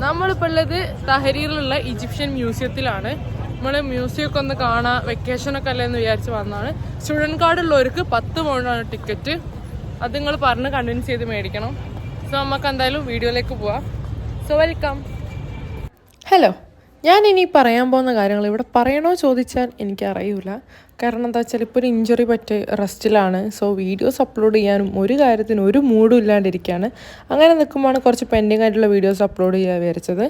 നമ്മളിപ്പോൾ ഉള്ളത് തഹരീറിലുള്ള ഈജിപ്ഷ്യൻ മ്യൂസിയത്തിലാണ്. നമ്മൾ മ്യൂസിയമൊക്കെ ഒന്ന് കാണാൻ വെക്കേഷനൊക്കെ അല്ലേ എന്ന് വിചാരിച്ച് വന്നതാണ്. സ്റ്റുഡൻറ് കാർഡ് ഉള്ളവർക്ക് 10 പൗണ്ടാണ് ടിക്കറ്റ്. അത് നിങ്ങൾ പറഞ്ഞ് കൺവിൻസ് ചെയ്ത് മേടിക്കണം. സോ നമുക്ക് എന്തായാലും വീഡിയോയിലേക്ക് പോവാം. So welcome. ഹലോ, ഞാനിനി പറയാൻ പോകുന്ന കാര്യങ്ങൾ ഇവിടെ പറയണോ ചോദിച്ചാൽ എനിക്കറിയില്ല. കാരണം എന്താ വെച്ചാൽ ഇപ്പോൾ ഒരു ഇഞ്ചുറി പറ്റി റെസ്റ്റിലാണ്. സോ വീഡിയോസ് അപ്ലോഡ് ചെയ്യാനും ഒരു കാര്യത്തിനും ഒരു മൂഡും ഇല്ലാണ്ടിരിക്കുകയാണ്. അങ്ങനെ നിൽക്കുമ്പോഴാണ് കുറച്ച് പെൻഡിങ് ആയിട്ടുള്ള വീഡിയോസ് അപ്ലോഡ് ചെയ്യാൻ വിചാരിച്ചത്.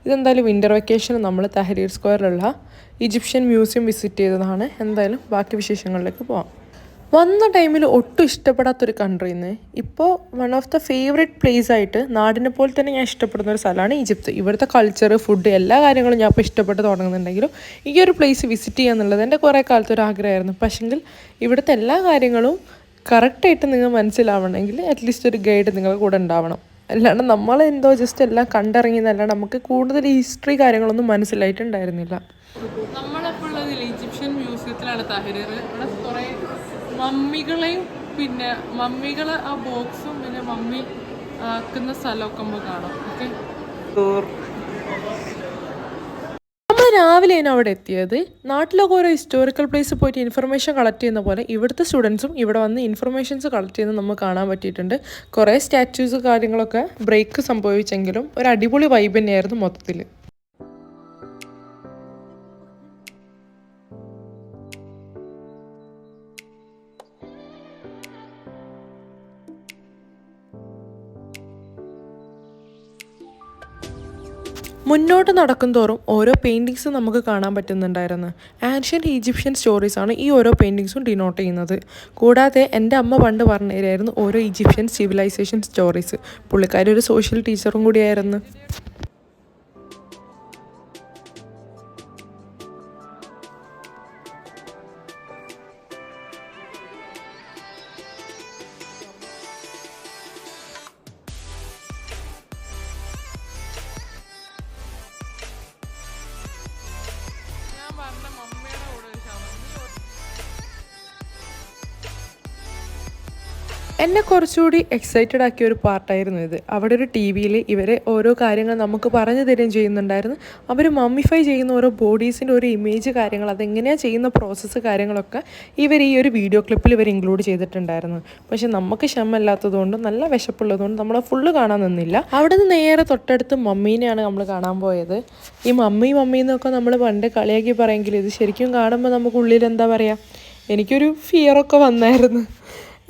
ഇതെന്തായാലും വിൻ്റർ വെക്കേഷൻ നമ്മൾ തഹരീർ സ്ക്വയറിലുള്ള ഈജിപ്ഷ്യൻ മ്യൂസിയം വിസിറ്റ് ചെയ്തതാണ്. എന്തായാലും ബാക്കി വിശേഷങ്ങളിലേക്ക് പോവാം. വന്ന ടൈമിൽ ഒട്ടും ഇഷ്ടപ്പെടാത്തൊരു കൺട്രിന്ന് ഇപ്പോൾ one of the favourite place ആയിട്ട് നാടിനെ പോലെ തന്നെ ഞാൻ ഇഷ്ടപ്പെടുന്ന ഒരു സ്ഥലമാണ് ഈജിപ്ത്. ഇവിടുത്തെ കൾച്ചർ, ഫുഡ്, എല്ലാ കാര്യങ്ങളും ഞാൻ ഇപ്പോൾ ഇഷ്ടപ്പെട്ട് തുടങ്ങുന്നുണ്ടെങ്കിലും ഈ ഒരു പ്ലേസ് വിസിറ്റ് ചെയ്യുക എന്നുള്ളത് എൻ്റെ കുറേ കാലത്ത് ഒരു ആഗ്രഹമായിരുന്നു. പക്ഷെങ്കിൽ ഇവിടുത്തെ എല്ലാ കാര്യങ്ങളും കറക്റ്റായിട്ട് നിങ്ങൾ മനസ്സിലാവണമെങ്കിൽ അറ്റ്ലീസ്റ്റ് ഒരു ഗൈഡ് നിങ്ങളുടെ കൂടെ ഉണ്ടാവണം. അല്ലാണ്ട് നമ്മളെന്തോ ജസ്റ്റ് എല്ലാം കണ്ടിറങ്ങിയെന്നല്ലാണ്ട് നമുക്ക് കൂടുതൽ ഹിസ്റ്ററി കാര്യങ്ങളൊന്നും മനസ്സിലായിട്ടുണ്ടായിരുന്നില്ല. നമ്മളെപ്പോൾ ഉള്ളത് ഈജിപ്ഷ്യൻ മ്യൂസിയത്തിലാണ് തഹരീർ. ഇവിടെ കുറേ മമ്മികളെയും പിന്നെ മമ്മികളെ ആ ബോക്സും പിന്നെ മമ്മി ആക്കുന്ന സ്ഥലമൊക്കെ നമ്മൾ കാണാം. ഓക്കെ, നമ്മൾ രാവിലെയാണ് അവിടെ എത്തിയത്. നാട്ടിലൊക്കെ ഓരോ ഹിസ്റ്റോറിക്കൽ പ്ലേസ് പോയിട്ട് ഇൻഫർമേഷൻ കളക്ട് ചെയ്യുന്ന പോലെ ഇവിടുത്തെ സ്റ്റുഡൻസും ഇവിടെ വന്ന് ഇൻഫർമേഷൻസ് കളക്ട് ചെയ്യുന്നത് നമുക്ക് കാണാൻ പറ്റിയിട്ടുണ്ട്. കുറേ സ്റ്റാച്യൂസ് കാര്യങ്ങളൊക്കെ ബ്രേക്ക് സംഭവിച്ചെങ്കിലും ഒരു അടിപൊളി വൈബ് തന്നെയായിരുന്നു മൊത്തത്തിൽ. മുന്നോട്ട് നടക്കും തോറും ഓരോ പെയിൻറ്റിങ്സ് നമുക്ക് കാണാൻ പറ്റുന്നുണ്ടായിരുന്നു. ആൻഷ്യൻ്റ് ഈജിപ്ഷ്യൻ സ്റ്റോറീസാണ് ഈ ഓരോ പെയിൻറ്റിങ്സും ഡിനോട്ട് ചെയ്യുന്നത്. കൂടാതെ എൻ്റെ അമ്മ പണ്ട് പറഞ്ഞു തരുമായിരുന്നു ഓരോ ഈജിപ്ഷ്യൻ സിവിലൈസേഷൻ സ്റ്റോറീസ്. പുള്ളിക്കാരി ഒരു സോഷ്യൽ ടീച്ചറും കൂടിയായിരുന്നു. എന്നെ കുറച്ചുകൂടി എക്സൈറ്റഡ് ആക്കിയ ഒരു പാർട്ടായിരുന്നു ഇത്. അവിടെ ഒരു ടി വിയിൽ ഇവരെ ഓരോ കാര്യങ്ങൾ നമുക്ക് പറഞ്ഞു തരുകയും ചെയ്യുന്നുണ്ടായിരുന്നു. അവർ മമ്മിഫൈ ചെയ്യുന്ന ഓരോ ബോഡീസിൻ്റെ ഒരു ഇമേജ് കാര്യങ്ങൾ, അതെങ്ങനെയാണ് ചെയ്യുന്ന പ്രോസസ്സ് കാര്യങ്ങളൊക്കെ ഇവർ ഈ ഒരു വീഡിയോ ക്ലിപ്പിൽ ഇവർ ഇൻക്ലൂഡ് ചെയ്തിട്ടുണ്ടായിരുന്നു. പക്ഷെ നമുക്ക് ക്ഷമയില്ലാത്തതുകൊണ്ട് നല്ല വിശപ്പുള്ളതുകൊണ്ട് നമ്മൾ ഫുള്ള് കാണാൻ നിന്നില്ല. അവിടെ നിന്ന് നേരെ തൊട്ടടുത്ത് മമ്മീനെയാണ് നമ്മൾ കാണാൻ പോയത്. ഈ മമ്മി എന്നൊക്കെ നമ്മൾ പണ്ട് കളിയാക്കി പറയുമെങ്കിൽ ഇത് ശരിക്കും കാണുമ്പോൾ നമുക്ക് ഉള്ളിൽ എന്താ പറയുക, എനിക്കൊരു ഫിയറൊക്കെ വന്നായിരുന്നു.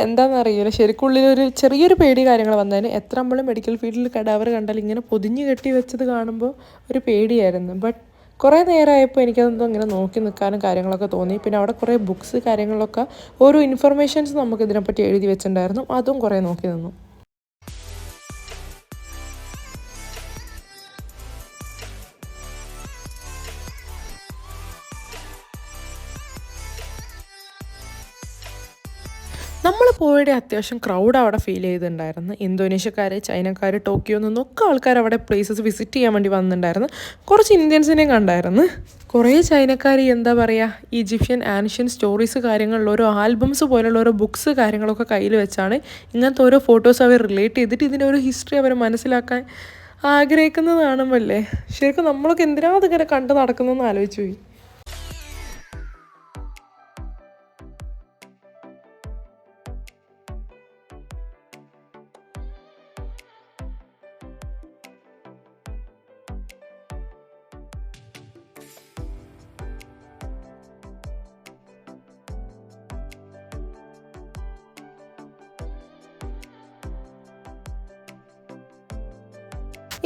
എന്താണെന്നറിയില്ല, ശരിക്കും ഉള്ളിലൊരു ചെറിയൊരു പേടി കാര്യങ്ങൾ വന്നതിന്. എത്ര നമ്മൾ മെഡിക്കൽ ഫീൽഡിൽ കടാവർ കണ്ടാൽ ഇങ്ങനെ പൊതിഞ്ഞ് കെട്ടി വെച്ചത് കാണുമ്പോൾ ഒരു പേടിയായിരുന്നു. ബട്ട് കുറേ നേരമായപ്പോൾ എനിക്കതെന്തോ ഇങ്ങനെ നോക്കി നിൽക്കാനും കാര്യങ്ങളൊക്കെ തോന്നി. പിന്നെ അവിടെ കുറേ ബുക്സ് കാര്യങ്ങളൊക്കെ ഓരോ ഇൻഫർമേഷൻസ് നമുക്ക് ഇതിനെപ്പറ്റി എഴുതി വെച്ചിട്ടുണ്ടായിരുന്നു. അതും കുറേ നോക്കി നിന്നു. നമ്മൾ പോയുടെ അത്യാവശ്യം ക്രൗഡ് അവിടെ ഫീൽ ചെയ്തിട്ടുണ്ടായിരുന്നു. ഇന്തോനേഷ്യക്കാർ, ചൈനക്കാർ, ടോക്കിയോ നിന്നൊക്കെ ആൾക്കാർ അവിടെ പ്ലേസസ് വിസിറ്റ് ചെയ്യാൻ വേണ്ടി വന്നിട്ടുണ്ടായിരുന്നു. കുറച്ച് ഇന്ത്യൻസിനെയും കണ്ടായിരുന്നു. കുറേ ചൈനക്കാർ എന്താ പറയുക, ഈജിപ്ഷ്യൻ ആൻഷ്യൻ സ്റ്റോറീസ് കാര്യങ്ങളിലുള്ള ഓരോ ആൽബംസ് പോലുള്ള ഓരോ ബുക്സ് കാര്യങ്ങളൊക്കെ കയ്യിൽ വെച്ചാണ് ഇങ്ങനത്തെ ഓരോ ഫോട്ടോസ് അവർ റിലേറ്റ് ചെയ്തിട്ട് ഇതിൻ്റെ ഒരു ഹിസ്റ്ററി അവർ മനസ്സിലാക്കാൻ ആഗ്രഹിക്കുന്നത് കാണുമ്പല്ലേ ശരിക്കും നമ്മളൊക്കെ എന്തിനാ അതിങ്ങനെ കണ്ടു നടക്കുന്നതെന്ന് ആലോചിച്ചു പോയി.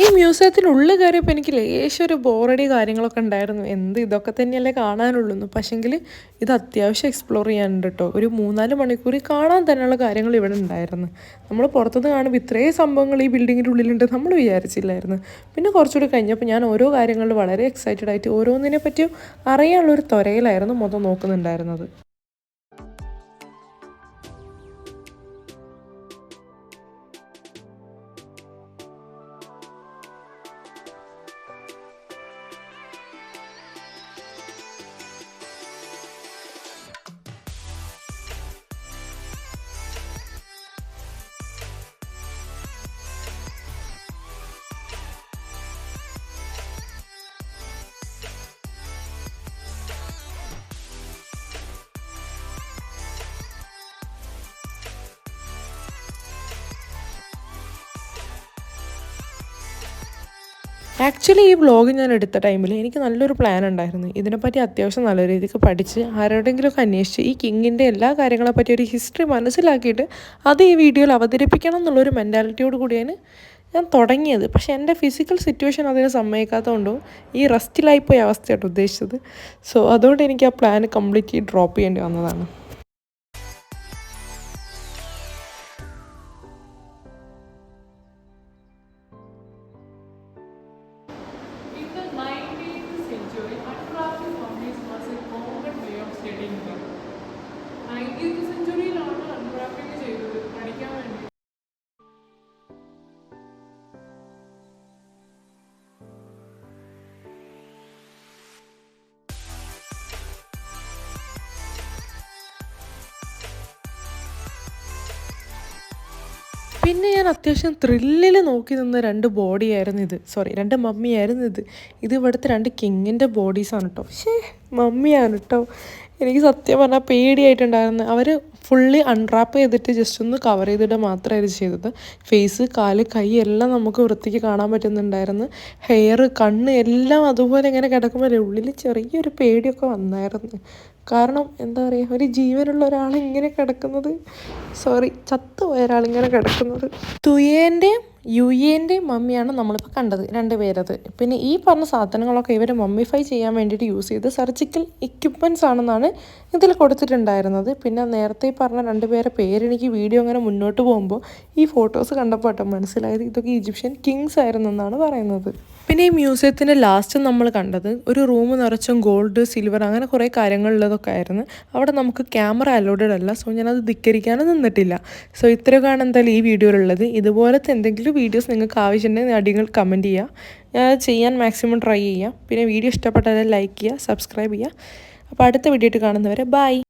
ഈ മ്യൂസിയത്തിനുള്ളിൽ കയറിയപ്പോൾ എനിക്ക് ലേശം ഒരു ബോറടി കാര്യങ്ങളൊക്കെ ഉണ്ടായിരുന്നു. ഇതൊക്കെ തന്നെയല്ലേ കാണാനുള്ളൂ. പക്ഷെങ്കിൽ ഇത് അത്യാവശ്യം എക്സ്പ്ലോർ ചെയ്യാനുണ്ട് കേട്ടോ. ഒരു 3-4 മണിക്കൂർ കാണാൻ തന്നെയുള്ള കാര്യങ്ങൾ ഇവിടെ ഉണ്ടായിരുന്നു. നമ്മൾ പുറത്തുനിന്ന് കാണുമ്പോൾ ഇത്രയും സംഭവങ്ങൾ ഈ ബിൽഡിങ്ങിൻ്റെ ഉള്ളിലുണ്ട് നമ്മൾ വിചാരിച്ചില്ലായിരുന്നു. പിന്നെ കുറച്ചുകൂടി കഴിഞ്ഞപ്പോൾ ഞാൻ ഓരോ കാര്യങ്ങളിൽ വളരെ എക്സൈറ്റഡ് ആയിട്ട് ഓരോന്നിനെ പറ്റിയും അറിയാനുള്ളൊരു ത്വരയിലായിരുന്നു മൊത്തം നോക്കുന്നുണ്ടായിരുന്നത്. ആക്ച്വലി ഈ വ്ളോഗ് ഞാൻ എടുത്ത ടൈമിൽ എനിക്ക് നല്ലൊരു പ്ലാൻ ഉണ്ടായിരുന്നു. ഇതിനെപ്പറ്റി അത്യാവശ്യം നല്ല രീതിക്ക് പഠിച്ച് ആരോടെങ്കിലുമൊക്കെ അന്വേഷിച്ച് ഈ കിങ്ങിൻ്റെ എല്ലാ കാര്യങ്ങളെപ്പറ്റി ഒരു ഹിസ്റ്ററി മനസ്സിലാക്കിയിട്ട് അത് ഈ വീഡിയോയിൽ അവതരിപ്പിക്കണം എന്നുള്ളൊരു മെൻറ്റാലിറ്റിയോട് കൂടിയാണ് ഞാൻ തുടങ്ങിയത്. പക്ഷേ എൻ്റെ ഫിസിക്കൽ സിറ്റുവേഷൻ അതിന് സമ്മതിക്കാത്തതുകൊണ്ടോ ഈ റെസ്റ്റിലായിപ്പോയ അവസ്ഥയായിട്ട് ഉദ്ദേശിച്ചത്. സോ അതുകൊണ്ട് എനിക്ക് ആ പ്ലാൻ കംപ്ലീറ്റ്ലി ഡ്രോപ്പ് ചെയ്യേണ്ടി വന്നതാണ്. In the 19th century, undrafted mummies was a common way of studying them. 19th centuryയിലാണ് അൺറാപ്പിംഗ് ചെയ്തത് പഠിക്കാൻ വേണ്ടി. പിന്നെ ഞാൻ അത്യാവശ്യം ത്രില്ലിൽ നോക്കി നിന്ന 2 ബോഡിയായിരുന്നു ഇത്. 2 മമ്മിയായിരുന്നു ഇത്. ഇത് ഇവിടുത്തെ 2 കിങ്ങിൻ്റെ ബോഡീസാണ് കേട്ടോ. മമ്മിയാണ് കേട്ടോ. എനിക്ക് സത്യം പറഞ്ഞാൽ പേടിയായിട്ടുണ്ടായിരുന്നു. അവർ ഫുള്ളി അൺറാപ്പ് ചെയ്തിട്ട് ജസ്റ്റ് ഒന്ന് കവർ ചെയ്തിട്ട് മാത്രമായിരുന്നു ചെയ്തത്. ഫേസ്, കാല്, കൈ എല്ലാം നമുക്ക് വൃത്തിക്ക് കാണാൻ പറ്റുന്നുണ്ടായിരുന്നു. ഹെയർ, കണ്ണ് എല്ലാം അതുപോലെ ഇങ്ങനെ കിടക്കുമ്പോൾ ഉള്ളിൽ ചെറിയൊരു പേടിയൊക്കെ വന്നായിരുന്നു. കാരണം എന്താ പറയുക, ഒരു ജീവനുള്ള ഒരാളിങ്ങനെ കിടക്കുന്നത്, ചത്തുപോയ ഒരാളിങ്ങനെ കിടക്കുന്നത്. തുയേൻ്റെയും യുയേൻ്റെയും മമ്മിയാണ് നമ്മളിപ്പോൾ കണ്ടത്, 2 പേരത്. പിന്നെ ഈ പറഞ്ഞ സാധനങ്ങളൊക്കെ ഇവർ മമ്മിഫൈ ചെയ്യാൻ വേണ്ടിയിട്ട് യൂസ് ചെയ്ത് സർജിക്കൽ എക്യുപ്മെൻറ്റ്സ് ആണെന്നാണ് ഇതിൽ കൊടുത്തിട്ടുണ്ടായിരുന്നത്. പിന്നെ നേരത്തെ പറഞ്ഞ 2 പേരെ പേരെനിക്ക് വീഡിയോ അങ്ങനെ മുന്നോട്ട് പോകുമ്പോൾ ഈ ഫോട്ടോസ് കണ്ടപ്പോൾ കേട്ടോ മനസ്സിലായത് ഇതൊക്കെ ഈജിപ്ഷ്യൻ കിങ്സ് ആയിരുന്നു എന്നാണ് പറയുന്നത്. പിന്നെ ഈ മ്യൂസിയത്തിൻ്റെ ലാസ്റ്റ് നമ്മൾ കണ്ടത് ഒരു റൂം നിറച്ചും ഗോൾഡ്, സിൽവർ അങ്ങനെ കുറേ കാര്യങ്ങളുള്ളതൊക്കെ ആയിരുന്നു. അവിടെ നമുക്ക് ക്യാമറ അലോഡഡ് അല്ല. സോ ഞാനത് ധിക്കരിക്കാനും നിന്നിട്ടില്ല. സോ ഇത്രയൊക്കെയാണ് എന്തായാലും ഈ വീഡിയോയിലുള്ളത്. ഇതുപോലത്തെ എന്തെങ്കിലും വീഡിയോസ് നിങ്ങൾക്ക് ആവശ്യമുണ്ടെങ്കിൽ അടികൾ കമൻറ്റ് ചെയ്യുക. ഞാൻ ചെയ്യാൻ മാക്സിമം ട്രൈ ചെയ്യാം. പിന്നെ വീഡിയോ ഇഷ്ടപ്പെട്ടാൽ ലൈക്ക് ചെയ്യുക, സബ്സ്ക്രൈബ് ചെയ്യുക. അപ്പോൾ അടുത്ത വീഡിയോ ആയിട്ട് കാണുന്നവരെ ബൈ.